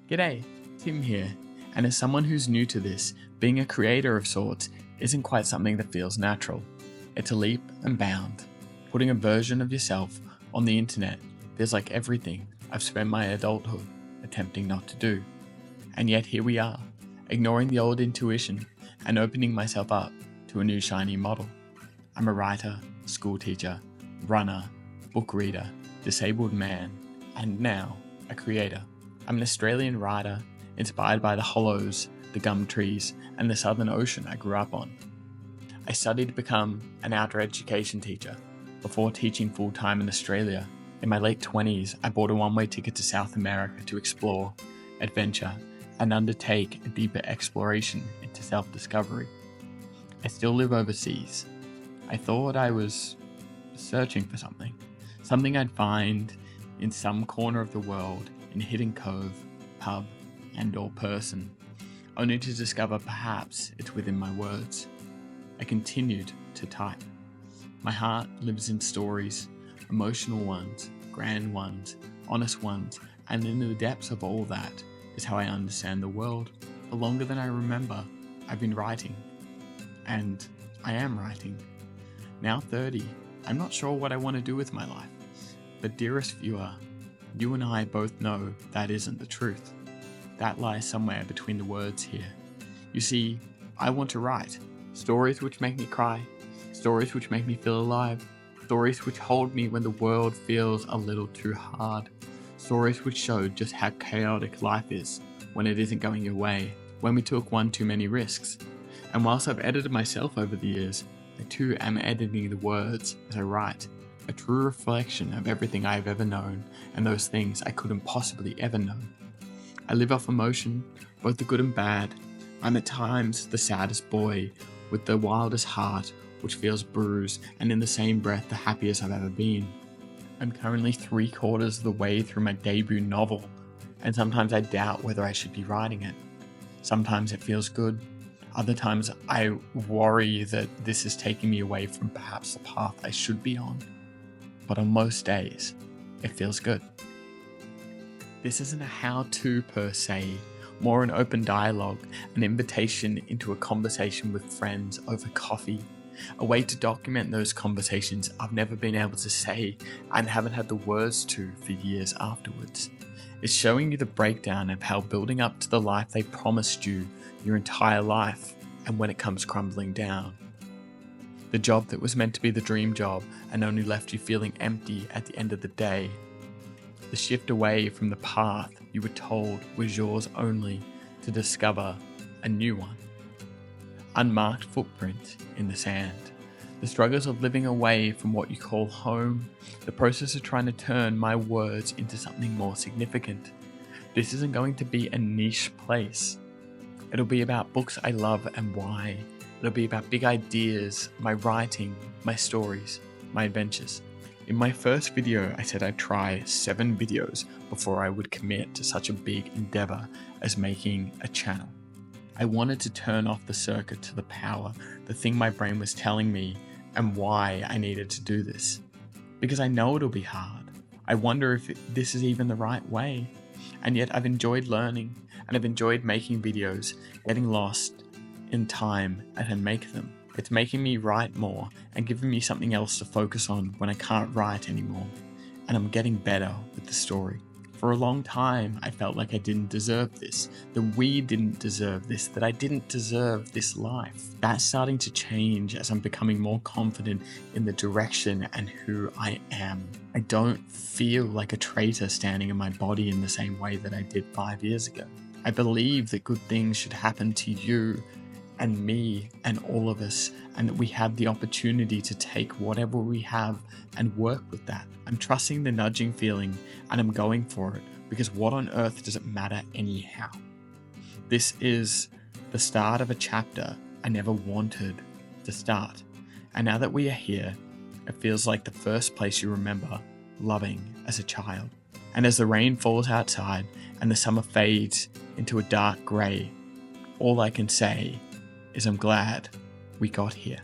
G'day, Tim here, and as someone who's new to this, being a creator of sorts isn't quite something that feels natural. It's a leap and bound. Putting a version of yourself on the internet feels like everything I've spent my adulthood attempting not to do. And yet here we are, ignoring the old intuition and opening myself up to a new shiny model. I'm a writer, school teacher, runner, book reader, disabled man, and now a creator. I'm an Australian writer inspired by the hollows, the gum trees, and the Southern Ocean I grew up on. I studied to become an outdoor education teacher before teaching full-time in Australia. In my late 20s, I bought a one-way ticket to South America to explore, adventure, and undertake a deeper exploration into self-discovery. I still live overseas. I thought I was searching for something I'd find in some corner of the world, in a hidden cove, pub, and/or person, only to discover perhaps it's within my words. I continued to type. My heart lives in stories, emotional ones, grand ones, honest ones, and in the depths of all that is how I understand the world. For longer than I remember, I've been writing. And I am writing. Now 30, I'm not sure what I want to do with my life. But dearest viewer, you and I both know that isn't the truth. That lies somewhere between the words here. You see, I want to write stories which make me cry, stories which make me feel alive, stories which hold me when the world feels a little too hard, stories which show just how chaotic life is when it isn't going your way, when we took one too many risks. And whilst I've edited myself over the years, I too am editing the words as I write, a true reflection of everything I've ever known and those things I couldn't possibly ever know. I live off emotion, both the good and bad. I'm at times the saddest boy with the wildest heart, which feels bruised, and in the same breath the happiest I've ever been. I'm currently 3/4 of the way through my debut novel, and sometimes I doubt whether I should be writing it. Sometimes it feels good. Other times I worry that this is taking me away from perhaps the path I should be on. But on most days, it feels good. This isn't a how-to per se, more an open dialogue, an invitation into a conversation with friends over coffee, a way to document those conversations I've never been able to say and haven't had the words to for years afterwards. It's showing you the breakdown of how building up to the life they promised you your entire life, and when it comes crumbling down. The job that was meant to be the dream job and only left you feeling empty at the end of the day. The shift away from the path you were told was yours only to discover a new one. Unmarked footprint in the sand. The struggles of living away from what you call home. The process of trying to turn my words into something more significant. This isn't going to be a niche place. It'll be about books I love and why. It'll be about big ideas, my writing, my stories, my adventures. In my first video, I said I'd try 7 videos before I would commit to such a big endeavor as making a channel. I wanted to turn off the circuit to the power, the thing my brain was telling me, and why I needed to do this. Because I know it'll be hard. I wonder if this is even the right way. And yet I've enjoyed learning, and I've enjoyed making videos, getting lost in time as I make them. It's making me write more and giving me something else to focus on when I can't write anymore. And I'm getting better with the story. For a long time, I felt like I didn't deserve this, that we didn't deserve this, that I didn't deserve this life. That's starting to change as I'm becoming more confident in the direction and who I am. I don't feel like a traitor standing in my body in the same way that I did 5 years ago. I believe that good things should happen to you and me and all of us, and that we have the opportunity to take whatever we have and work with that. I'm trusting the nudging feeling and I'm going for it, because what on earth does it matter anyhow? This is the start of a chapter I never wanted to start. And now that we are here, it feels like the first place you remember loving as a child. And as the rain falls outside and the summer fades into a dark grey, all I can say is I'm glad we got here.